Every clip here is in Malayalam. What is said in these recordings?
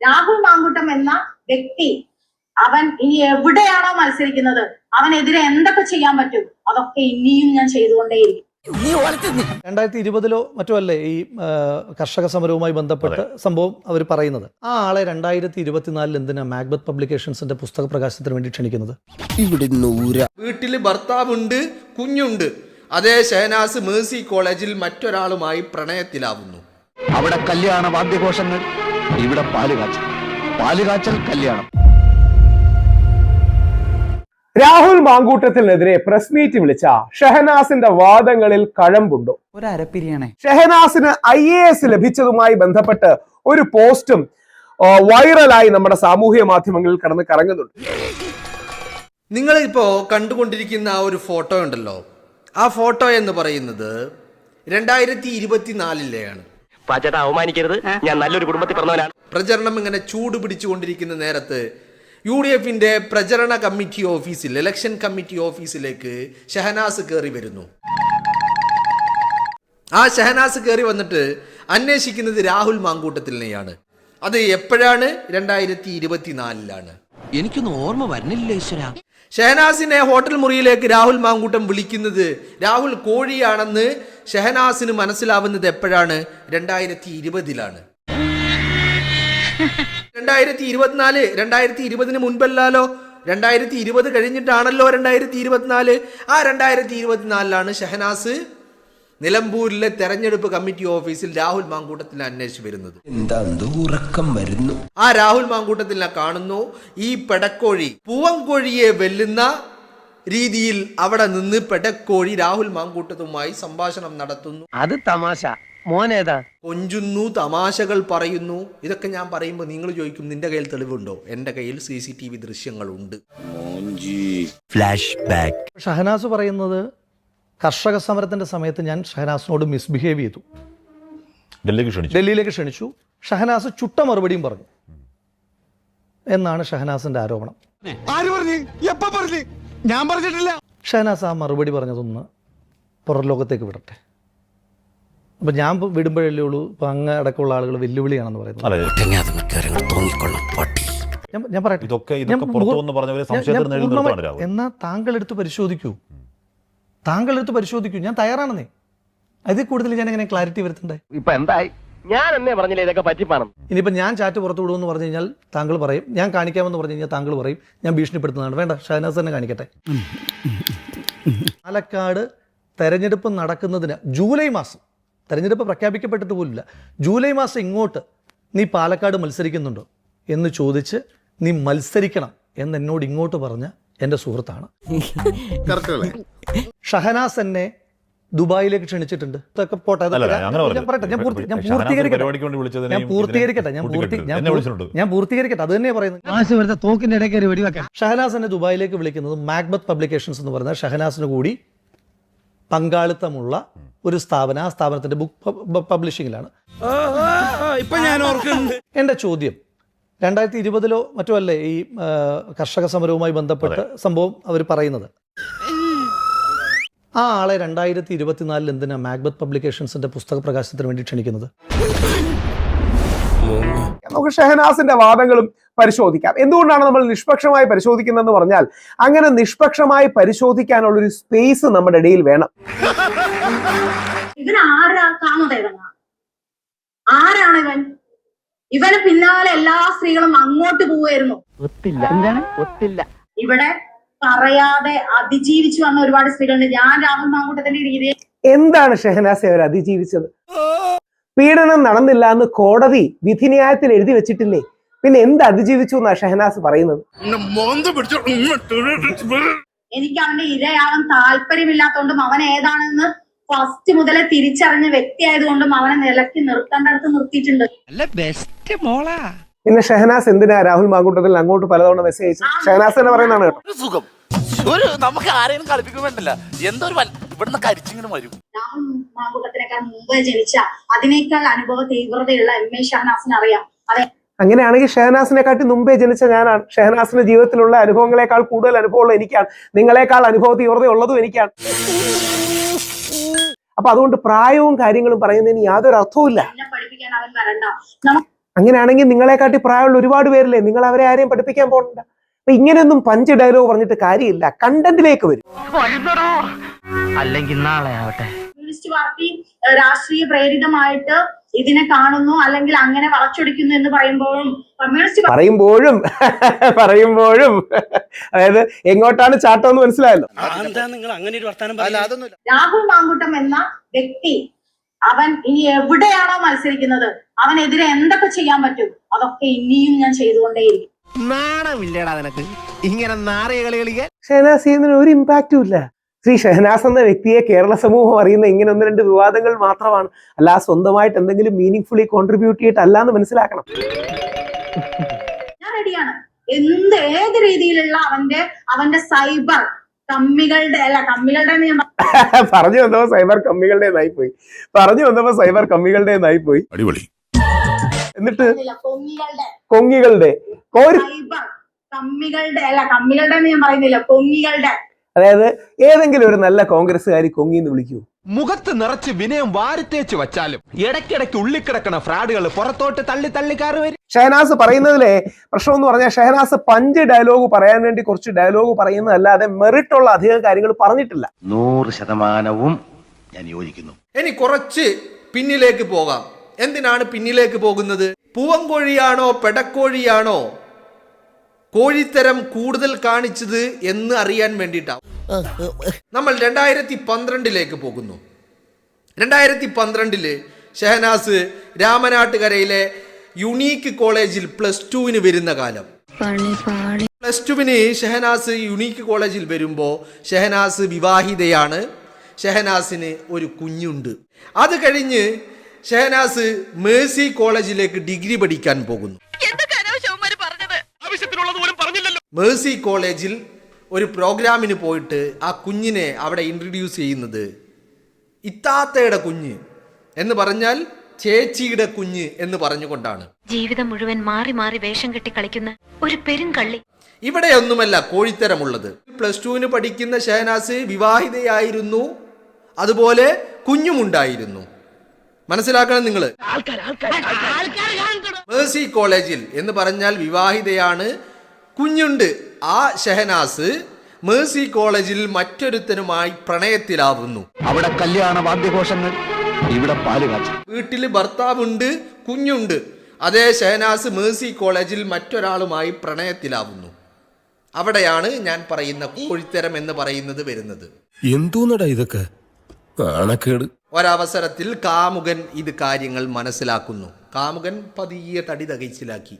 രാഹുൽ മാങ്കൂട്ടം എന്ന വ്യക്തി അവൻ ഇനി എവിടെയാണോ മത്സരിക്കുന്നത് അവനെതിരെ എന്തൊക്കെ ചെയ്യാൻ പറ്റും അതൊക്കെ ഇനിയും ഞാൻ ചെയ്തുകൊണ്ടേയിരിക്കും. 2020 മറ്റോ അല്ലേ ഈ കർഷക സമരവുമായി ബന്ധപ്പെട്ട് സംഭവം അവർ പറയുന്നത്. ആ ആളെ 2024 എന്തിനാ മാക്ബത്ത് പബ്ലിക്കേഷൻസിന്റെ പുസ്തക പ്രകാശനത്തിന് വേണ്ടി ക്ഷണിക്കുന്നത്? വീട്ടില് ഭർത്താവുണ്ട്, കുഞ്ഞുണ്ട്. അതേ ഷഹനാസ് മേഴ്സി കോളേജിൽ മറ്റൊരാളുമായി പ്രണയത്തിലാവുന്നു. അവിടെ കല്യാണ വാദ്യഘോഷങ്ങൾ, ഇവിടെ പാലുകാച്ചൽ കല്യാണം. രാഹുൽ മാങ്കൂട്ടത്തിനെതിരെ പ്രസ് മീറ്റ് വിളിച്ച ഷഹനാസിന്റെ വാദങ്ങളിൽ കഴമ്പുണ്ടോ? ഷഹനാസിന് IAS ലഭിച്ചതുമായി ബന്ധപ്പെട്ട് ഒരു പോസ്റ്റും വൈറലായി നമ്മുടെ സാമൂഹ്യ മാധ്യമങ്ങളിൽ കടന്ന് കറങ്ങുന്നുണ്ട്. നിങ്ങളിപ്പോ കണ്ടുകൊണ്ടിരിക്കുന്ന ആ ഒരു ഫോട്ടോ ഉണ്ടല്ലോ, ആ ഫോട്ടോ എന്ന് പറയുന്നത് 2024-ലെയാണ്. അവമാനിക്കരുത്, ഞാൻ നല്ലൊരു കുടുംബത്തിൽ പറഞ്ഞവനാണ്. പ്രചരണം ഇങ്ങനെ ചൂട് പിടിച്ചുകൊണ്ടിരിക്കുന്ന നേരത്ത് UDFന്റെ പ്രചരണ കമ്മിറ്റി ഓഫീസിൽ, ഇലക്ഷൻ കമ്മിറ്റി ഓഫീസിലേക്ക് ഷഹനാസ് കയറി വരുന്നു. ആ ഷഹനാസ് കയറി വന്നിട്ട് അന്വേഷിക്കുന്നത് രാഹുൽ മാങ്കൂട്ടത്തിനെയാണ്. അത് എപ്പോഴാണ്? 2024-ലാണ്. എനിക്കൊന്നും ഓർമ്മ വരുന്നില്ല ഈശ്വര. ഷഹനാസിനെ ഹോട്ടൽ മുറിയിലേക്ക് രാഹുൽ മാങ്കൂട്ടം വിളിക്കുന്നത് രാഹുൽ കോഴിയാണെന്ന് ഷഹനാസിന് മനസ്സിലാവുന്നത് എപ്പോഴാണ്? 2020-ലാണ്. 2024, 2020 മുൻപല്ലാലോ. 2020 കഴിഞ്ഞിട്ടാണല്ലോ 2024. ആ 2024-ലാണ് ഷഹനാസ് നിലമ്പൂരിലെ തെരഞ്ഞെടുപ്പ് കമ്മിറ്റി ഓഫീസിൽ രാഹുൽ മാങ്കൂട്ടത്തിനെ അന്വേഷിച്ച് വരുന്നത്. ഉറക്കം വരുന്നു. ആ രാഹുൽ മാങ്കൂട്ടത്തിനെ കാണുന്നു. ഈ പെടക്കോഴി പൂവൻകോഴിയെ വെല്ലുന്ന രീതിയിൽ അവിടെ നിന്ന് പെടക്കോഴി രാഹുൽ മാങ്കൂട്ടത്തുമായി സംഭാഷണം നടത്തുന്നു. അത് തമാശ. മോനേതാ? കൊഞ്ചുന്നു, തമാശകൾ പറയുന്നു. ഇതൊക്കെ ഞാൻ പറയുമ്പോൾ നിങ്ങൾ ചോദിക്കും, നിന്റെ കയ്യിൽ തെളിവുണ്ടോ? എൻ്റെ കയ്യിൽ CCTV ദൃശ്യങ്ങളുണ്ട്. Flash back. ഷഹനാസ് പറയുന്നത് കർഷക സമരത്തിന്റെ സമയത്ത് ഞാൻ ഷഹനാസിനോട് മിസ്ബിഹേവ് ചെയ്തു, ഡൽഹിയിലേക്ക് ക്ഷണിച്ചു. ഷഹനാസ് ചുട്ട മറുപടിയും പറഞ്ഞു എന്നാണ് ഷഹനാസിന്റെ ആരോപണം. ഷഹനാസ് ആ മറുപടി പറഞ്ഞതൊന്ന് പുറം ലോകത്തേക്ക് വിടട്ടെ. അപ്പൊ ഞാൻ വിടുമ്പോഴല്ലേ ഉള്ളൂ ഇപ്പൊ അങ്ങ് അടക്കമുള്ള ആളുകൾ വെല്ലുവിളിയാണെന്ന് പറയുന്നത്. ഞാൻ പറയട്ടെ, എന്നാ താങ്കൾ എടുത്ത് പരിശോധിക്കൂ. ഞാൻ തയ്യാറാണെന്നേ. അതിൽ കൂടുതൽ ഞാൻ എങ്ങനെ ക്ലാരിറ്റി വരുത്തണ്ടേ? ഇപ്പൊ എന്തായി? ഞാൻ എന്നേ പറഞ്ഞില്ലേ ഇതൊക്കെ പറ്റിപ്പാണം. ഇനിയിപ്പോൾ ഞാൻ ചാറ്റ് പുറത്തു വിടുമെന്ന് പറഞ്ഞു കഴിഞ്ഞാൽ താങ്കൾ പറയും, ഞാൻ കാണിക്കാമെന്ന് പറഞ്ഞു കഴിഞ്ഞാൽ താങ്കൾ പറയും ഞാൻ ഭീഷണിപ്പെടുത്തുന്നതാണ്. വേണ്ട, ഷഹനാസ് തന്നെ കാണിക്കട്ടെ. പാലക്കാട് തെരഞ്ഞെടുപ്പ് നടക്കുന്നതിന് ജൂലൈ മാസം, തെരഞ്ഞെടുപ്പ് പ്രഖ്യാപിക്കപ്പെട്ടിട്ട് പോലില്ല, ജൂലൈ മാസം ഇങ്ങോട്ട് നീ പാലക്കാട് മത്സരിക്കുന്നുണ്ടോ എന്ന് ചോദിച്ച് നീ മത്സരിക്കണം എന്ന് എന്നോട് ഇങ്ങോട്ട് പറഞ്ഞ എൻ്റെ സുഹൃത്താണ്. ഷഹനാസ് എന്നെ ദുബായിലേക്ക് ക്ഷണിച്ചിട്ടുണ്ട്. ഇതൊക്കെ പോട്ടെ, ഞാൻ പൂർത്തീകരിക്കട്ടെ. അത് തന്നെയാണ് പറയുന്നത്. ഷഹനാസ് എന്നെ ദുബായിലേക്ക് വിളിക്കുന്നത് മാക്ബത്ത് പബ്ലിക്കേഷൻസ് എന്ന് പറയുന്ന ഷഹനാസിന് കൂടി പങ്കാളിത്തമുള്ള ഒരു സ്ഥാപനം. ആ സ്ഥാപനത്തിന്റെ ബുക്ക് പബ്ലിഷിംഗിലാണ്. എന്റെ ചോദ്യം, 2020 മറ്റോ അല്ലേ ഈ കർഷക സമരവുമായി ബന്ധപ്പെട്ട് സംഭവം അവർ പറയുന്നത്. ആ ആളെ 2024 എന്തിനാ മാക്ബത്ത് പബ്ലിക്കേഷൻസിന്റെ പുസ്തക പ്രകാശനത്തിന് വേണ്ടി ക്ഷണിക്കുന്നത്? നമുക്ക് ഷഹനാസിന്റെ വാദങ്ങളും പരിശോധിക്കാം. എന്തുകൊണ്ടാണ് നമ്മൾ നിഷ്പക്ഷമായി പരിശോധിക്കുന്നതെന്ന് പറഞ്ഞാൽ, അങ്ങനെ നിഷ്പക്ഷമായി പരിശോധിക്കാനുള്ള ഒരു സ്പേസ് നമ്മുടെ ഇടയിൽ വേണം. ആരാണ് ഇവൻ? ഇവന് പിന്നാലെ എല്ലാ സ്ത്രീകളും അങ്ങോട്ട് പോവായിരുന്നു. ഇവിടെ പറയാതെ അതിജീവിച്ചു വന്ന ഒരുപാട് സ്ത്രീകളുണ്ട്. ഞാൻ രാഹുൽ മാങ്കൂട്ടത്തിന്റെ രീതിയിൽ എന്താണ് ഷഹനാസ് അവർ അതിജീവിച്ചത്? പീഡനം നടന്നില്ല എന്ന് കോടതി വിധിന്യായത്തിൽ എഴുതി വെച്ചിട്ടില്ലേ? പിന്നെ എന്ത് അതിജീവിച്ചു എന്നാ ഷഹനാസ് പറയുന്നത്? എനിക്ക് അവന്റെ ഇരയാവാൻ താല്പര്യമില്ലാത്തതുകൊണ്ടും അവൻ ഏതാണെന്ന് ഫസ്റ്റ് മുതലേ തിരിച്ചറിഞ്ഞ വ്യക്തിയായതുകൊണ്ടും അവനെ നിലയ്ക്ക് നിർത്തേണ്ടടുത്ത് നിർത്തിയിട്ടുണ്ട്. പിന്നെ ഷഹനാസ് എന്തിനാ രാഹുൽ മാങ്കൂട്ടത്തിൽ അങ്ങോട്ട് പലതവണ മെസ്സേജ് അയച്ചു? ഷഹനാസ് തന്നെ പറയുന്നതാണ് കേട്ടോ. നമുക്ക് ആരെയും കളിപ്പിക്കുന്നില്ല. ഇവിടുന്ന് കരിച്ചിങ്ങനെ വരും. രാഹുൽ മാങ്കൂട്ടത്തിനേക്കാൾ മുമ്പ് ജനിച്ച അതിനേക്കാൾ അനുഭവ തീവ്രതയുള്ള MA ഷഹനാസിന് അറിയാം. അതെ, അങ്ങനെയാണെങ്കിൽ ഷഹനാസിനെക്കാട്ടി മുമ്പേ ജനിച്ച ഞാനാണ്. ഷഹനാസിന്റെ ജീവിതത്തിലുള്ള അനുഭവങ്ങളെക്കാൾ കൂടുതൽ അനുഭവമുള്ള എനിക്കാണ്. നിങ്ങളെക്കാൾ അനുഭവ തീവ്രതയുള്ളതും എനിക്കാണ്. അപ്പൊ അതുകൊണ്ട് പ്രായവും കാര്യങ്ങളും പറയുന്നതിന് യാതൊരു അർത്ഥവുമില്ല. അങ്ങനെയാണെങ്കിൽ നിങ്ങളെക്കാട്ടി പ്രായമുള്ള ഒരുപാട് പേരില്ലേ, നിങ്ങൾ അവരെ ആരെയും പഠിപ്പിക്കാൻ പോകണ്ട. അപ്പൊ ഇങ്ങനെയൊന്നും പഞ്ച് ഡയലോഗ് പറഞ്ഞിട്ട് കാര്യമില്ല, കണ്ടന്റിലേക്ക് വരും. അല്ലെങ്കിൽ നാളെ ആവട്ടെ. കമ്മ്യൂണിസ്റ്റ് പാർട്ടി രാഷ്ട്രീയ പ്രേരിതമായിട്ട് ഇതിനെ കാണുന്നു, അല്ലെങ്കിൽ അങ്ങനെ വളച്ചൊടിക്കുന്നു എന്ന് പറയുമ്പോഴും കമ്മ്യൂണിസ്റ്റ് പറയുമ്പോഴും അതായത് എങ്ങോട്ടാണ് ചാട്ടം എന്ന് മനസ്സിലായല്ലോ. രാഹുൽ മാങ്കൂട്ടം എന്ന വ്യക്തി അവൻ ഇനി എവിടെയാണോ മത്സരിക്കുന്നത് അവനെതിരെ എന്തൊക്കെ ചെയ്യാൻ പറ്റും അതൊക്കെ ഇനിയും ഞാൻ ചെയ്തുകൊണ്ടേയിരിക്കും. നാണമില്ലടാ നിനക്ക് ഇങ്ങനെ നാറിയ കളി കളിക്കാൻ. ഷഹനാസ് ചെയ്യുന്നതിന് ഒരു ഇമ്പാക്റ്റും ഇല്ല. ശ്രീ ഷഹനാസ് എന്ന വ്യക്തിയെ കേരള സമൂഹം അറിയുന്ന ഇങ്ങനെ 1-2 വിവാദങ്ങൾ മാത്രമാണ്, അല്ല സ്വന്തമായിട്ട് എന്തെങ്കിലും മീനിങ് ഫുള്ളി കോൺട്രിബ്യൂട്ട് ചെയ്തിട്ടല്ല എന്ന് മനസ്സിലാക്കണം. ഞാൻ റെഡിയാണ് ഏത് രീതിയിലുള്ള അവന്റെ സൈബർ കമ്മികളുടെ പറഞ്ഞു വന്നപ്പോ സൈബർ കമ്മികളുടേതായി പോയി. അടിപൊളി. എന്നിട്ട് കൊങ്ങികളുടെ കൊങ്ങികളുടെ സൈബർ കമ്മികളുടെ ഞാൻ പറയുന്നില്ല, കൊങ്ങികളുടെ. അതായത് ഏതെങ്കിലും ഒരു നല്ല കോൺഗ്രസ്സുകാരി കൊങ്ങി എന്ന് വിളിക്കൂ? മുഖത്ത് നിറച്ച് വിനയം വാരിത്തേച്ച് വച്ചാലും ഇടയ്ക്കിടയ്ക്ക് ഉള്ളിക്കിടക്കണ ഫ്രാഡുകൾ പുറത്തോട്ട് തള്ളിക്കാറ് വരും. ഷഹനാസ് പറയുന്നതിലെ പ്രശ്നം എന്ന് പറഞ്ഞാൽ ഷഹനാസ് പഞ്ച് ഡയലോഗ് പറയാൻ വേണ്ടി കുറച്ച് ഡയലോഗ് പറയുന്നതല്ലാതെ മെറിറ്റ് ഉള്ള അധികം കാര്യങ്ങൾ പറഞ്ഞിട്ടില്ല. 100% ഞാൻ യോജിക്കുന്നു. ഇനി കുറച്ച് പിന്നിലേക്ക് പോകാം. എന്തിനാണ് പിന്നിലേക്ക് പോകുന്നത്? പൂവൻകോഴിയാണോ പെടക്കോഴിയാണോ കോഴിത്തരം കൂടുതൽ കാണിച്ചത് എന്ന് അറിയാൻ വേണ്ടിയിട്ടാണ് നമ്മൾ 2012 പോകുന്നു. 2012 ഷഹനാസ് രാമനാട്ടുകരയിലെ യുണീക്ക് കോളേജിൽ +2 വരുന്ന കാലം. +2 ഷഹനാസ് യുണീക്ക് കോളേജിൽ വരുമ്പോൾ ഷഹനാസ് വിവാഹിതയാണ്. ഷഹനാസിന് ഒരു കുഞ്ഞുണ്ട്. അത് കഴിഞ്ഞ് ഷഹനാസ് മേഴ്സി കോളേജിലേക്ക് ഡിഗ്രി പഠിക്കാൻ പോകുന്നു. മേഴ്സി കോളേജിൽ ഒരു പ്രോഗ്രാമിന് പോയിട്ട് ആ കുഞ്ഞിനെ അവിടെ ഇൻട്രൊഡ്യൂസ് ചെയ്യുന്നത് ഇത്താത്തയുടെ കുഞ്ഞ് എന്ന് പറഞ്ഞാൽ ചേച്ചിയുടെ കുഞ്ഞ് എന്ന് പറഞ്ഞുകൊണ്ടാണ്. ജീവിതം മുഴുവൻ മാറി മാറി വേഷം കെട്ടി കളിക്കുന്ന ഒരു പെരുങ്കള്ളി. ഇവിടെയൊന്നുമല്ല കോഴിത്തരമുള്ളത്. +2 പഠിക്കുന്ന ഷഹനാസ് വിവാഹിതയായിരുന്നു, അതുപോലെ കുഞ്ഞുമുണ്ടായിരുന്നു. മനസ്സിലാക്കണം നിങ്ങൾ. മേഴ്സി കോളേജിൽ എന്ന് പറഞ്ഞാൽ വിവാഹിതയാണ്, കുഞ്ഞുണ്ട്. ആ ഷഹനാസ് മേഴ്സി കോളേജിൽ മറ്റൊരുത്തനുമായി പ്രണയത്തിലാവുന്നു. അവിടെ കല്യാണ വാദ്യഘോഷങ്ങൾ, ഇവിടെ പാല് കാച്ചി. വീട്ടിൽ ഭർത്താവുണ്ട്, കുഞ്ഞുണ്ട്. അതേ ഷഹനാസ് മേഴ്സി കോളേജിൽ മറ്റൊരാളുമായി പ്രണയത്തിലാവുന്നു. അവിടെയാണ് ഞാൻ പറയുന്ന കോഴിത്തരം എന്ന് പറയുന്നത് വരുന്നത്. എന്തോന്നടാ ഇതൊക്കെ കാണക്കേട്. ഒരവസരത്തിൽ കാമുകൻ ഇത് കാര്യങ്ങൾ മനസ്സിലാക്കുന്നു. കാമുകൻ പതിയെ തടി തകച്ചിലാക്കി.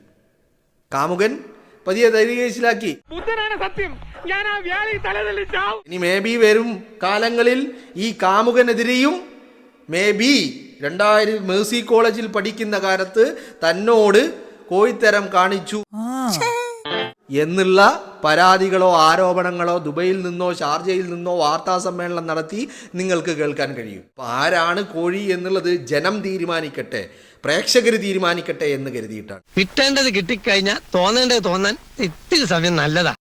ഇനി മേ ബി വരും കാലങ്ങളിൽ ഈ കാമുകനെതിരെയും മേഴ്സി കോളേജിൽ പഠിക്കുന്ന കാലത്ത് തന്നോട് കോഴിത്തരം കാണിച്ചു എന്നുള്ള പരാതികളോ ആരോപണങ്ങളോ ദുബൈയിൽ നിന്നോ ഷാർജയിൽ നിന്നോ വാർത്താ സമ്മേളനം നടത്തി നിങ്ങൾക്ക് കേൾക്കാൻ കഴിയും. അപ്പോൾ ആരാണ് കോഴി എന്നുള്ളത് ജനം തീരുമാനിക്കട്ടെ, പ്രേക്ഷകർ തീരുമാനിക്കട്ടെ എന്ന് കരുതിയിട്ടാണ്. കിട്ടേണ്ടത് കിട്ടിക്കഴിഞ്ഞാൽ തോന്നേണ്ടത് തോന്നാൻ ഇത്തിരി സമയം നല്ലതാ.